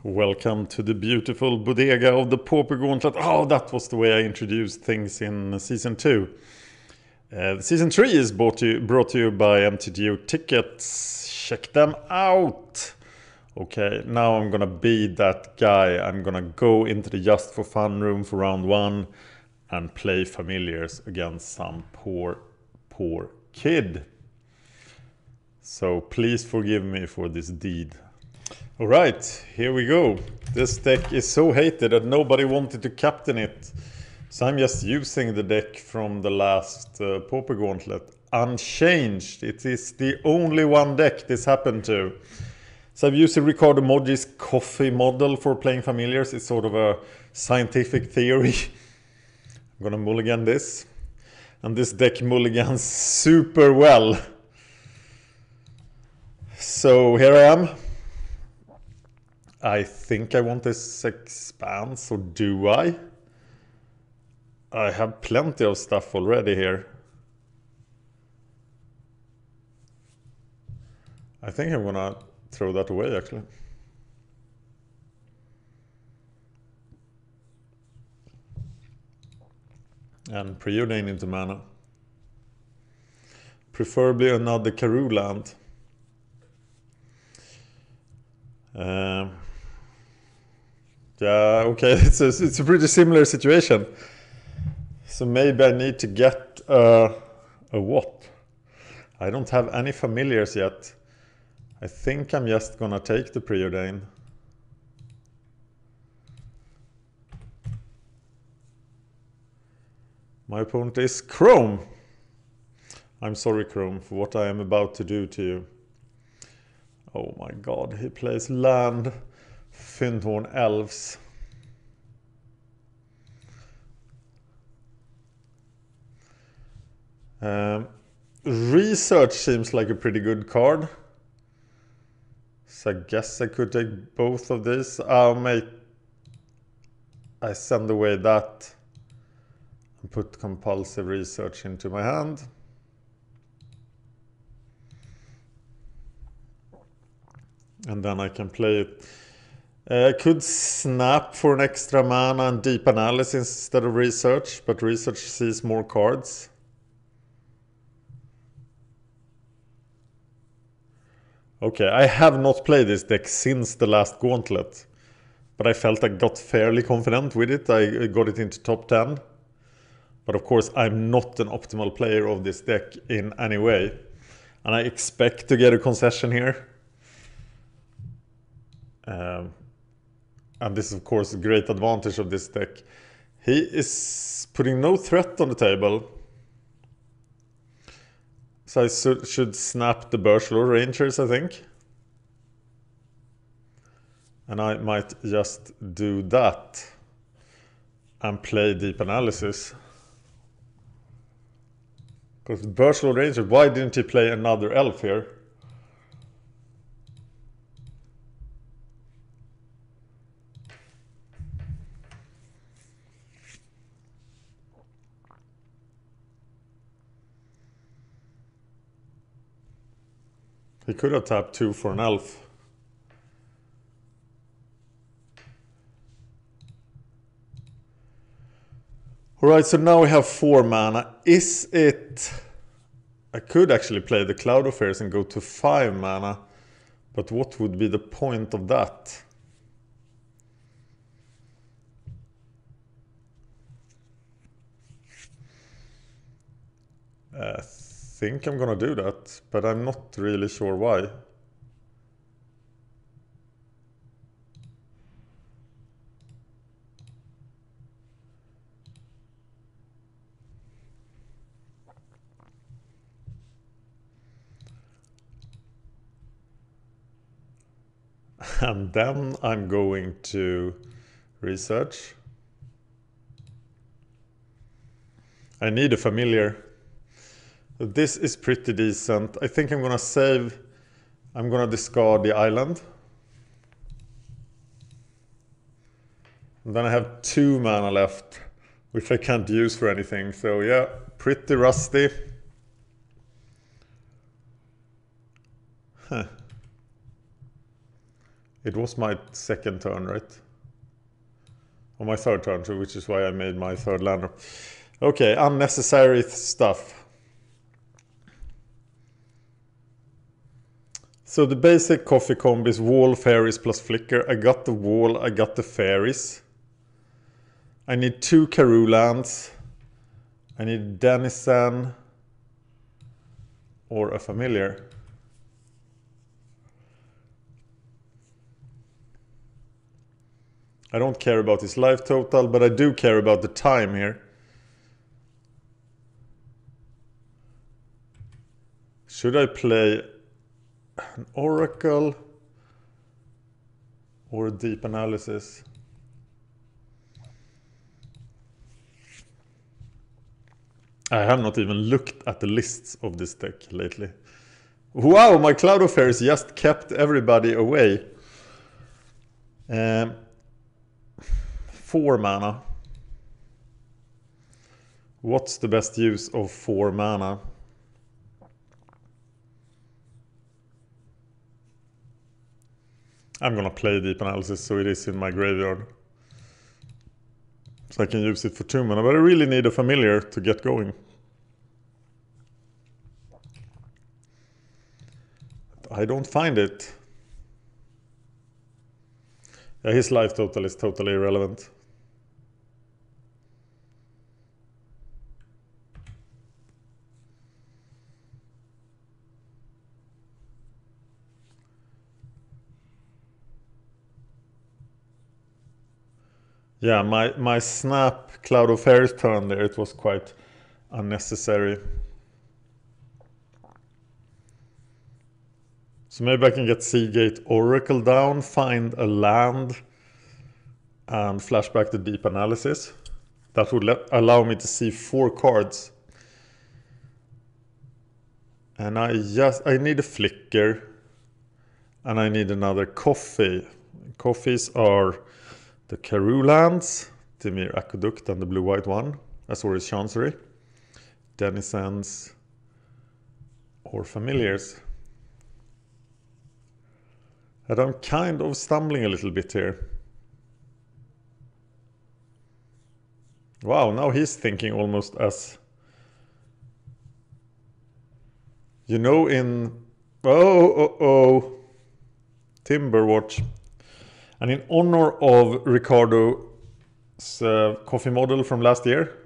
Welcome to the beautiful bodega of the Pauper Gauntlet. Oh, that was the way I introduced things in Season 2. Season 3 is brought to you by MTGO Tickets. Check them out! Okay, now I'm gonna be that guy. I'm gonna go into the Just for Fun room for round 1 and play Familiars against some poor kid. So please forgive me for this deed. Alright, here we go. This deck is so hated that nobody wanted to captain it. So I'm just using the deck from the last Pauper Gauntlet. Unchanged. It is the only one deck this happened to. So I've used Ricardo Moggi's coffee model for playing Familiars. It's sort of a scientific theory. I'm gonna mulligan this. And this deck mulligans super well. So here I am. I think I want this expanse, or do I? I have plenty of stuff already here. I think I'm gonna throw that away actually. And preordain into mana. Preferably another Karoo land. Yeah, okay, it's a pretty similar situation. So maybe I need to get a what? I don't have any Familiars yet. I think I'm just gonna take the preordain. My opponent is Chrome. I'm sorry, Chrome, for what I am about to do to you. Oh my god, he plays land, Fyndhorn Elves. Research seems like a pretty good card. So I guess I could take both of these. I send away that and put compulsive research into my hand. And then I can play it. I could snap for an extra mana and deep analysis instead of research, but research sees more cards. Okay, I have not played this deck since the last Gauntlet, but I felt I got fairly confident with it. I got it into top 10. But of course, I'm not an optimal player of this deck in any way. And I expect to get a concession here. And this is of course a great advantage of this deck. He is putting no threat on the table. So I should snap the Burslor Rangers, I think. And I might just do that. And play Deep Analysis. Because Burslor Ranger, why didn't he play another elf here? He could have tapped 2 for an elf. Alright, so now we have 4 mana. Is it... I could actually play the Cloud Affairs and go to 5 mana. But what would be the point of that? I think I'm gonna do that, but I'm not really sure why. And then I'm going to research. I need a Familiar. This is pretty decent. I think I'm gonna save. I'm gonna discard the island. And then I have 2 mana left, which I can't use for anything. So yeah, pretty rusty. Huh. It was my second turn, right? Or my third turn, so which is why I made my third lander. Okay, unnecessary stuff. So the basic coffee combo is wall, fairies plus flicker. I got the wall, I got the fairies. I need 2 Karoo lands. I need Denizen or a familiar. I don't care about his life total, but I do care about the time here. Should I play an Oracle or a Deep Analysis? I have not even looked at the lists of this deck lately. Wow, my Cloud of Fairies just kept everybody away. 4 mana. What's the best use of 4 mana? I'm gonna play Deep Analysis so it is in my graveyard. So I can use it for 2 mana, but I really need a familiar to get going. I don't find it. Yeah, his life total is totally irrelevant. Yeah, my snap Cloud of Fairies turn there, it was quite unnecessary. So maybe I can get Seagate Oracle down, find a land, and flashback the Deep Analysis. That would allow me to see 4 cards. And I need a flicker, and I need another coffee. Coffees are the Karoo lands, Dimir Aqueduct and the blue-white one, Azorius Chancery, Denizens or familiars. And I'm kind of stumbling a little bit here. Wow, now he's thinking almost as... You know, in... Timberwatch. And in honor of Ricardo's coffee model from last year,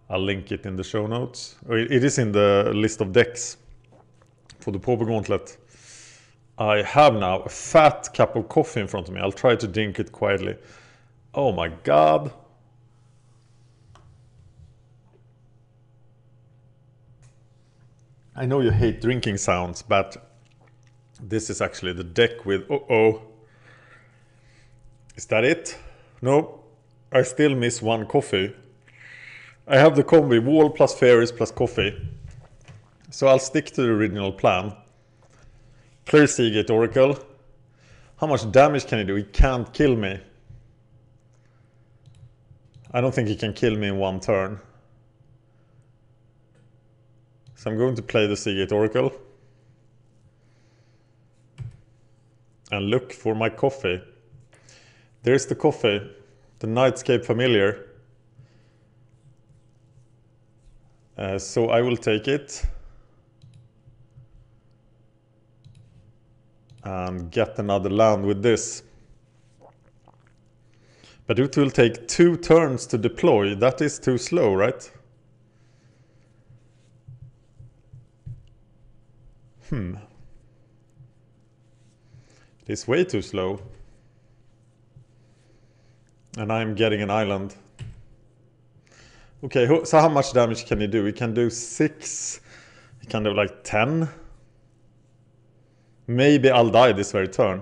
I'll link it in the show notes. It is in the list of decks for the Pauper Gauntlet. I have now a fat cup of coffee in front of me. I'll try to drink it quietly. Oh my god. I know you hate drinking sounds, but this is actually the deck with... Is that it? No, I still miss 1 coffee. I have the combi wall plus fairies plus coffee. So I'll stick to the original plan. Clear Seagate Oracle. How much damage can he do? He can't kill me. I don't think he can kill me in 1 turn. So I'm going to play the Seagate Oracle. And look for my coffee. There's the coffee. The Nightscape Familiar. So I will take it. And get another land with this. But it will take 2 turns to deploy. That is too slow, right? It is way too slow. And I'm getting an island. Okay, so how much damage can he do? He can do 6. He can do like 10. Maybe I'll die this very turn.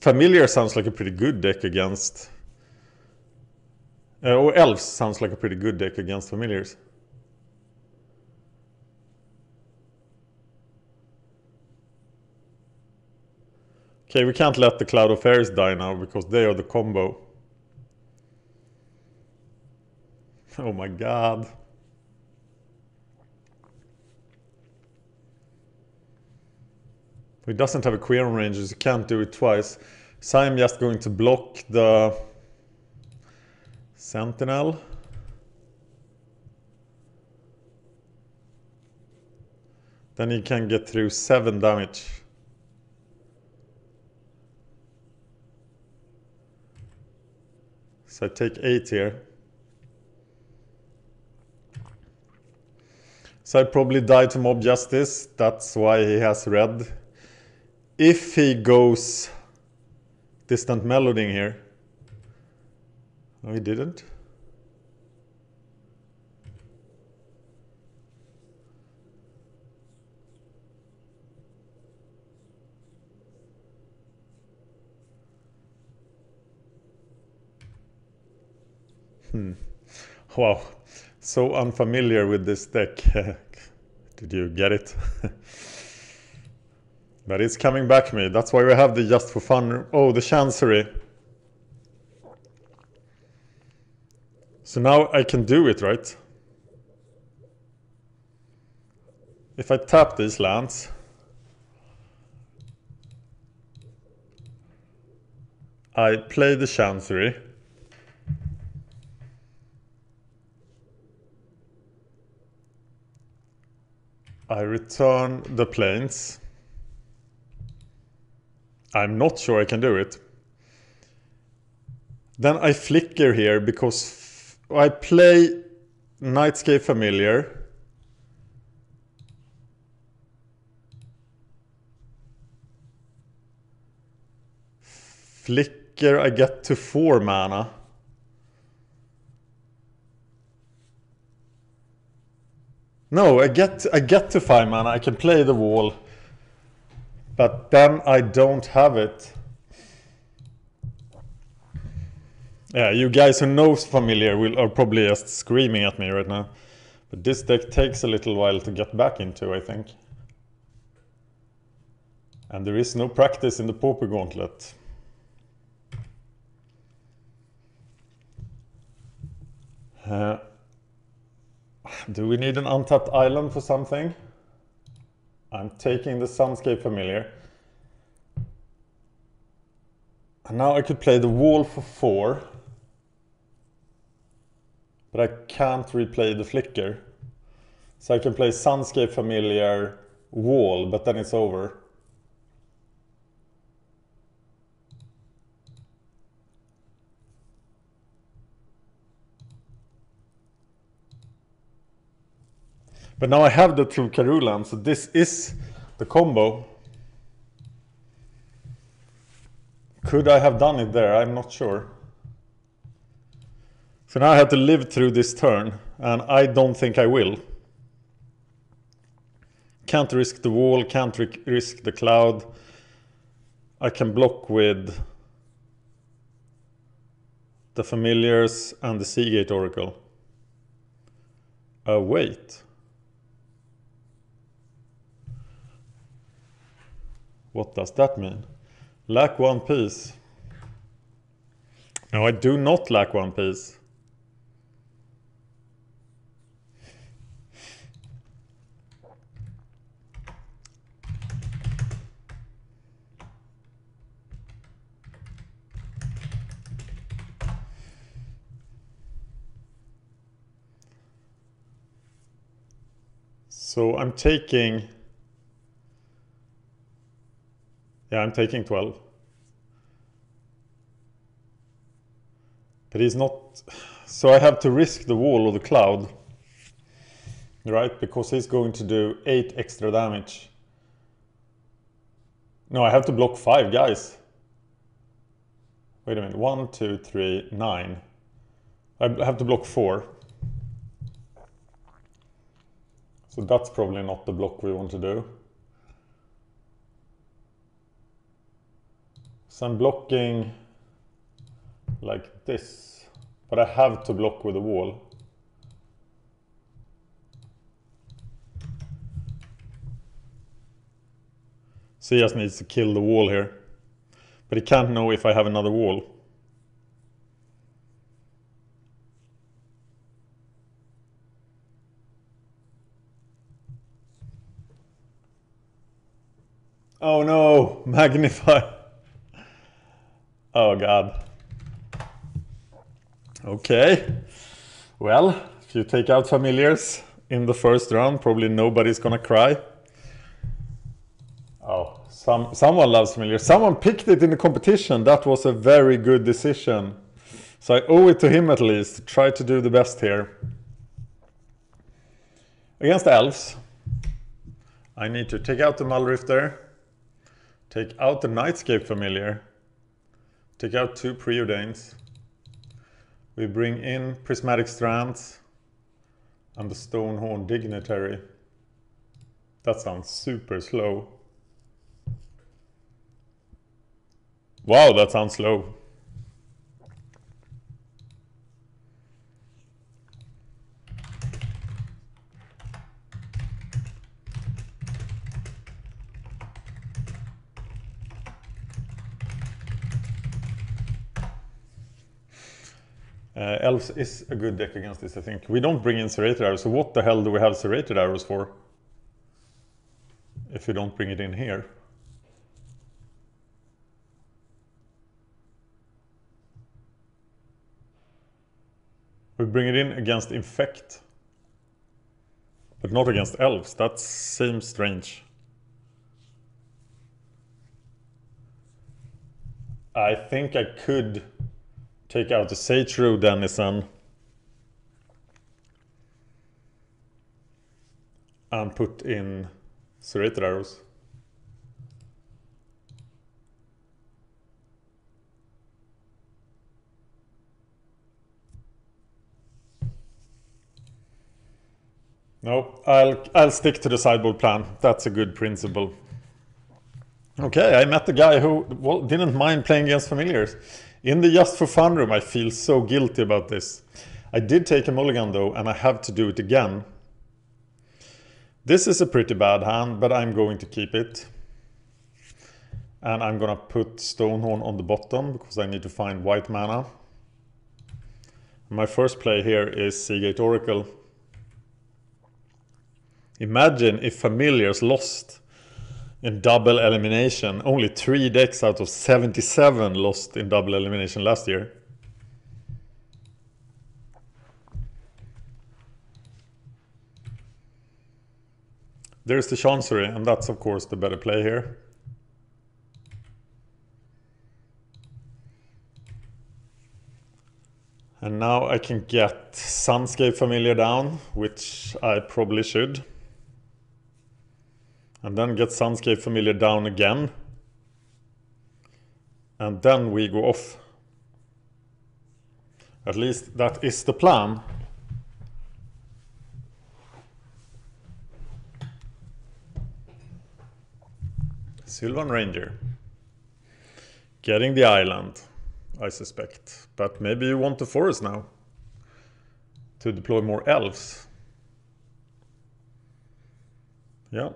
Familiar sounds like a pretty good deck against... or Elves sounds like a pretty good deck against familiars. Okay, we can't let the Cloud of Fairies die now because they are the combo. Oh my god. He doesn't have a Queer on ranges, you can't do it twice. So I'm just going to block the Sentinel. Then he can get through 7 damage. So I take 8 here. So I probably die to Mob Justice. That's why he has red. If he goes Distant Melody here. No, he didn't. Wow, so unfamiliar with this deck. Did you get it? But it's coming back to me. That's why we have the just for fun. Oh, the Chancery. So now I can do it, right? If I tap these lands, I play the Chancery. I return the plains. I'm not sure I can do it. Then I flicker here because I play Nightscape Familiar. Flicker, I get to 4 mana. No, I get to 5 mana. I can play the wall. But then I don't have it. Yeah, you guys who knows Familiar are probably just screaming at me right now. But this deck takes a little while to get back into, I think. And there is no practice in the Pauper Gauntlet. Do we need an untapped island for something? I'm taking the Sunscape Familiar. And now I could play the wall for 4. But I can't replay the flicker. So I can play Sunscape Familiar, wall, but then it's over. But now I have the 2 Karulan, so this is the combo. Could I have done it there? I'm not sure. So now I have to live through this turn, and I don't think I will. Can't risk the wall, can't risk the cloud. I can block with the Familiars and the Seagate Oracle. Wait. What does that mean? Lack 1 piece. No, I do not lack 1 piece. So I'm taking... Yeah, I'm taking 12. But he's not... So I have to risk the wall or the cloud. Right? Because he's going to do 8 extra damage. No, I have to block 5 guys. Wait a minute. 1, 2, 3, 9. I have to block 4. So that's probably not the block we want to do. So I'm blocking like this, but I have to block with a wall. So he just needs to kill the wall here. But he can't know if I have another wall. Oh no, magnify. Oh god. Okay. Well, if you take out familiars in the first round, probably nobody's gonna cry. Oh, someone loves familiars. Someone picked it in the competition. That was a very good decision. So I owe it to him at least to try to do the best here. Against Elves, I need to take out the Muldrifter, take out the Nightscape Familiar, take out 2 Preordains. We bring in Prismatic Strands and the Stonehorn Dignitary. That sounds super slow. Wow, that sounds slow. Elves is a good deck against this, I think. We don't bring in Serrated Arrows, so what the hell do we have Serrated Arrows for? If we don't bring it in here. We bring it in against Infect. But not against Elves. That seems strange. I think I could take out the Sage-Rue Denizen and put in Serrated Arrows. No, I'll stick to the sideboard plan. That's a good principle. Okay, I met the guy who didn't mind playing against familiars. In the Just for Fun room, I feel so guilty about this. I did take a mulligan though, and I have to do it again. This is a pretty bad hand, but I'm going to keep it. And I'm gonna put Stonehorn on the bottom, because I need to find white mana. My first play here is Seagate Oracle. Imagine if familiars lost in double elimination. Only 3 decks out of 77 lost in double elimination last year. There's the Chancery, and that's of course the better play here. And now I can get Sunscape Familiar down, which I probably should. And then get Sunscape Familiar down again. And then we go off. At least that is the plan. Sylvan Ranger. Getting the island, I suspect. But maybe you want the forest now. To deploy more elves. Yeah.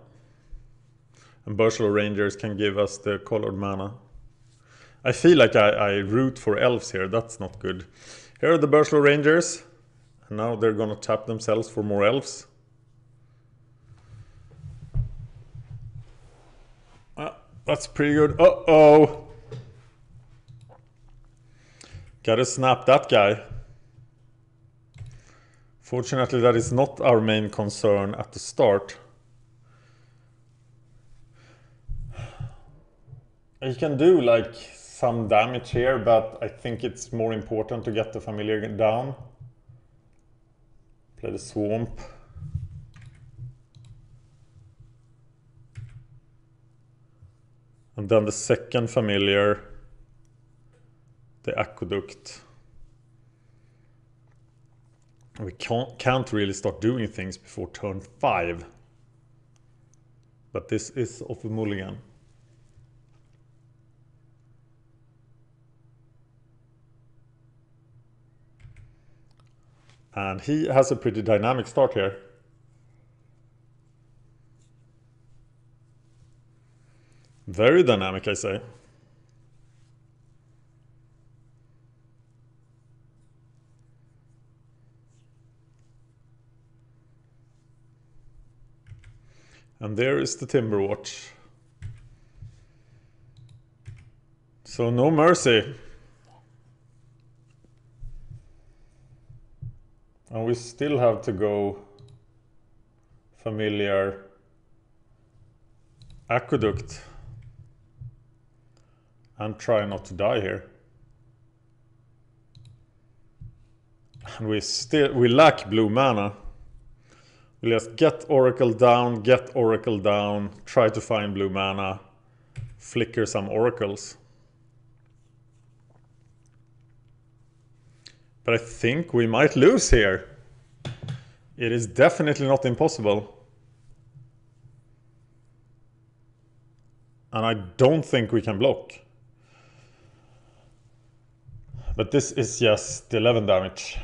And Bursal Rangers can give us the colored mana. I feel like I root for elves here. That's not good. Here are the Bursal Rangers. And now they're gonna tap themselves for more elves. That's pretty good. Uh-oh! Gotta snap that guy. Fortunately, that is not our main concern at the start. You can do like some damage here, but I think it's more important to get the familiar down. Play the swamp. And then the second familiar, the aqueduct. We can't really start doing things before turn 5. But this is off a mulligan. And he has a pretty dynamic start here. Very dynamic, I say. And there is the Timberwatch. So no mercy. And we still have to go familiar aqueduct and try not to die here. And we lack blue mana. We just get Oracle down, try to find blue mana, flicker some Oracles. But I think we might lose here. It is definitely not impossible. And I don't think we can block. But this is just 11 damage.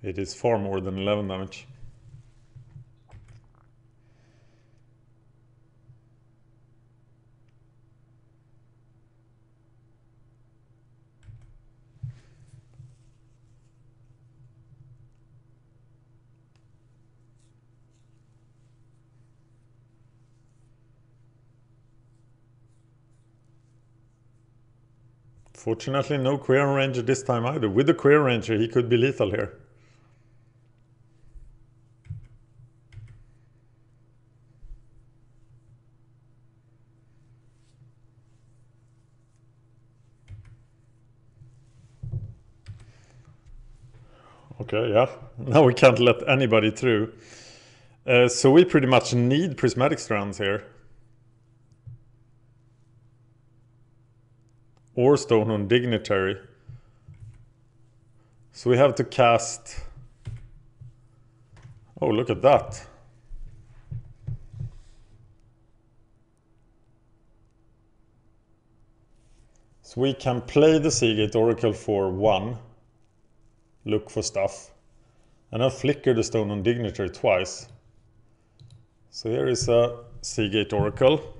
It is far more than 11 damage. Fortunately, no Queer Ranger this time either. With the Queer Ranger, he could be lethal here. Okay, yeah. Now we can't let anybody through. So we pretty much need Prismatic Strands here. Or Stonehold Dignitary. So we have to cast... Oh, look at that. So we can play the Seagate Oracle for 1. Look for stuff. And I'll flicker the Stonehold Dignitary twice. So here is a Seagate Oracle.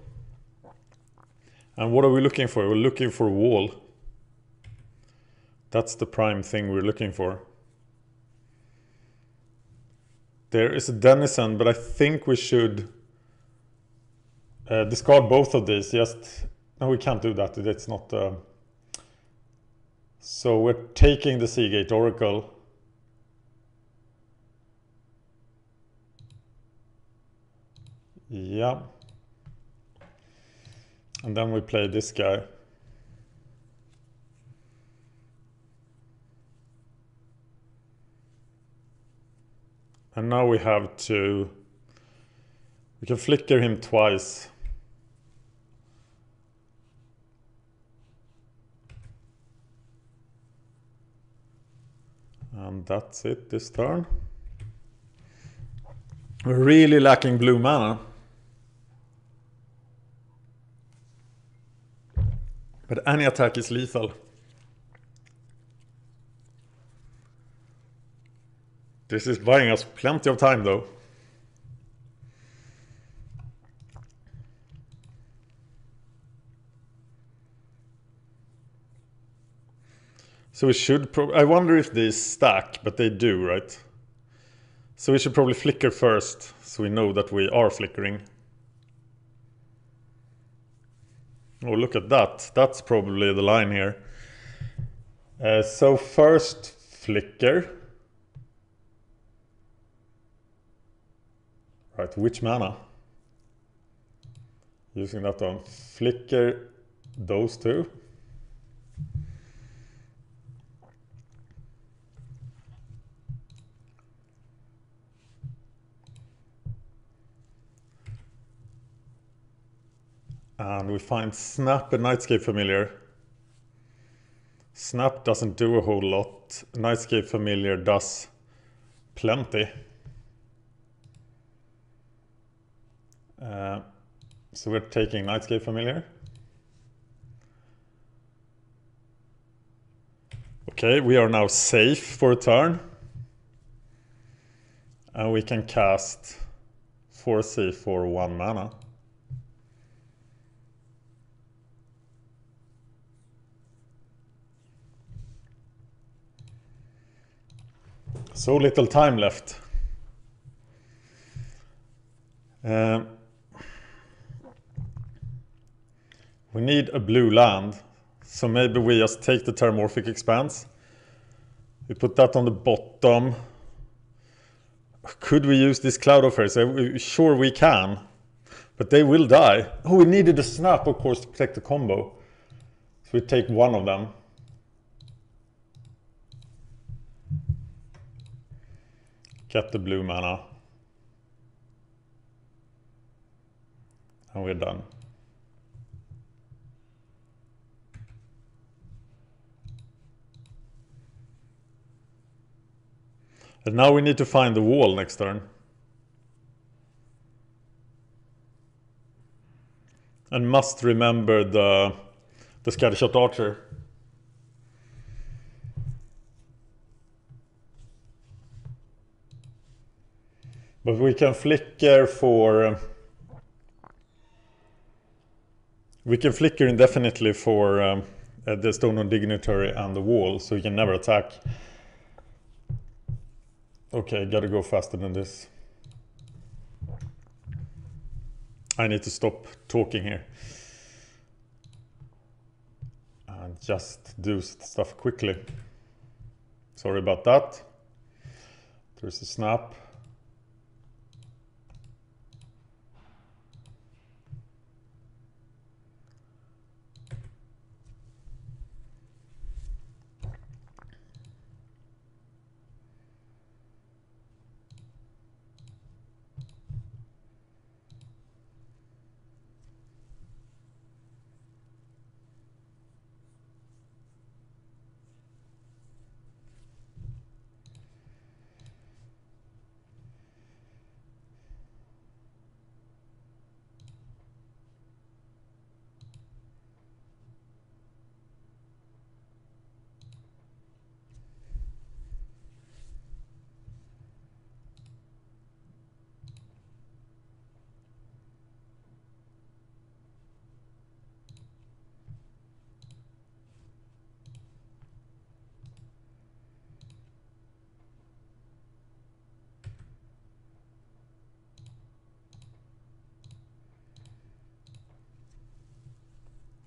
And what are we looking for? We're looking for a wall. That's the prime thing we're looking for. There is a Denizen, but I think we should discard both of these. No, we can't do that. It's not... So we're taking the Seagate Oracle. Yeah. And then we play this guy. And now we have to... We can flicker him twice. And that's it this turn. We're really lacking blue mana. But any attack is lethal. This is buying us plenty of time though. So we should I wonder if these stack, but they do, right? So we should probably flicker first, so we know that we are flickering. Oh, look at that. That's probably the line here. So first flicker. Right, which mana? Using that one. Flicker those two. And we find Snap and Nightscape Familiar. Snap doesn't do a whole lot. Nightscape Familiar does plenty. So we're taking Nightscape Familiar. Okay, we are now safe for a turn. And we can cast 4C for 1 mana. So little time left. We need a blue land, so maybe we just take the Terramorphic Expanse. We put that on the bottom. Could we use this Cloud of Fairies? Sure we can, but they will die. Oh, we needed a snap, of course, to protect the combo. So we take one of them. Get the blue mana. And we're done. And now we need to find the wall next turn. And must remember the Scattershot Archer. But we can flicker for... we can flicker indefinitely for the Stone on Dignitary and the wall, so we can never attack. Okay, gotta go faster than this. I need to stop talking here. And just do stuff quickly. Sorry about that. There's a snap.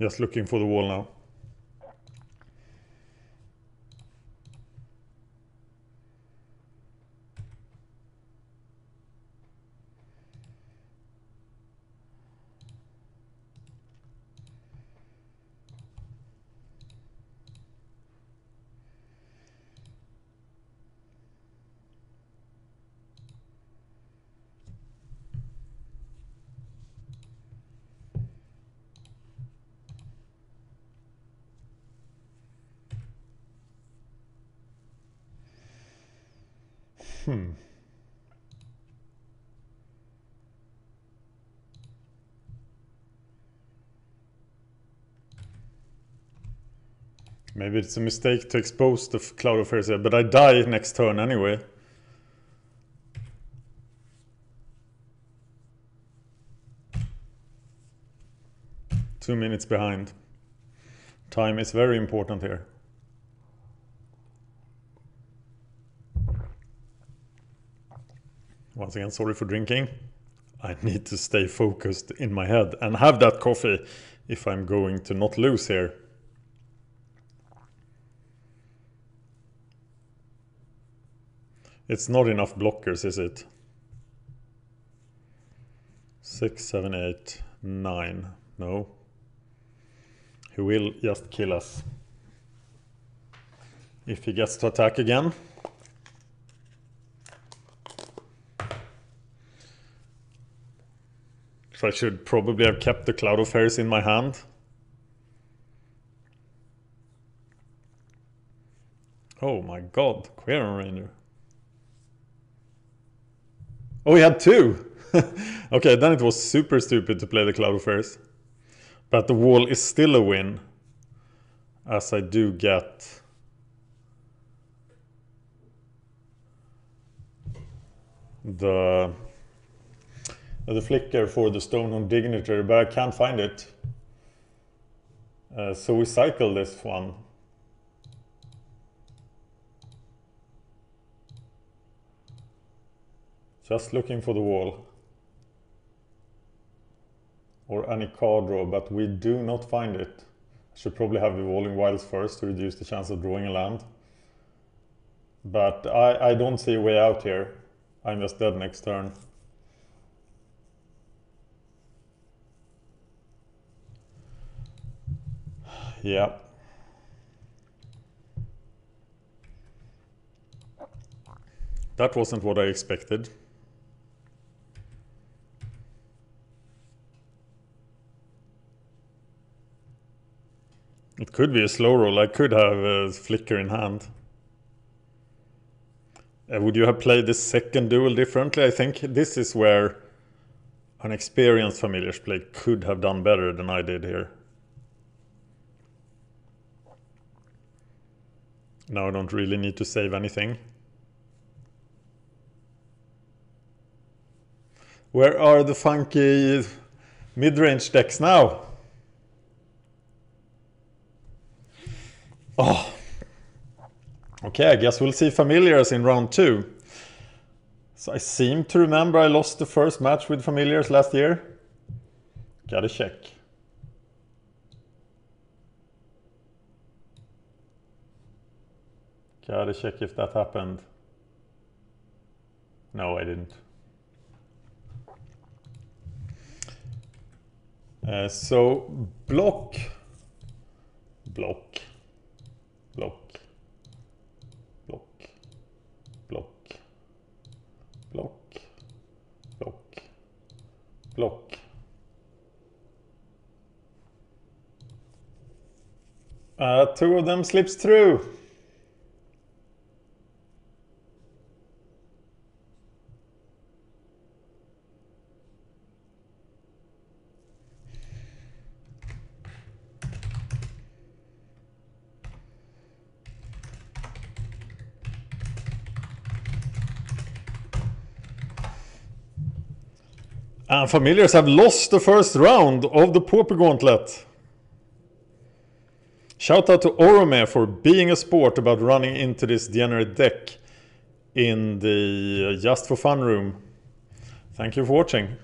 Just looking for the wall now. Maybe it's a mistake to expose the Cloud of Fairies here, but I die next turn anyway. Two minutes behind. Time is very important here. Once again, sorry for drinking. I need to stay focused in my head and have that coffee if I'm going to not lose here. It's not enough blockers, is it? 6, 7, 8, 9. No. He will just kill us. If he gets to attack again. So I should probably have kept the Cloud of Fairies in my hand. Oh my god, Queron Ranger. Oh, he had two! Okay, then it was super stupid to play the Cloud of Fairies. But the wall is still a win. As I do get... the flicker for the Stone on Dignitary, but I can't find it. So we cycle this one. Just looking for the wall. Or any card draw, but we do not find it. Should probably have Evolving Wilds first to reduce the chance of drawing a land. But I don't see a way out here. I'm just dead next turn. Yeah. That wasn't what I expected. It could be a slow roll. I could have a flicker in hand. Would you have played the second duel differently? I think this is where an experienced Familiars play could have done better than I did here. Now I don't really need to save anything. Where are the funky mid-range decks now? Oh. Okay, I guess we'll see Familiars in round 2. So I seem to remember I lost the first match with Familiars last year. Gotta check. Gotta check if that happened. No, I didn't. So block, block, block, block, block, block, block, block. Two of them slips through. And Familiars have lost the first round of the Pauper Gauntlet. Shout out to Orome for being a sport about running into this degenerate deck in the Just for Fun room. Thank you for watching.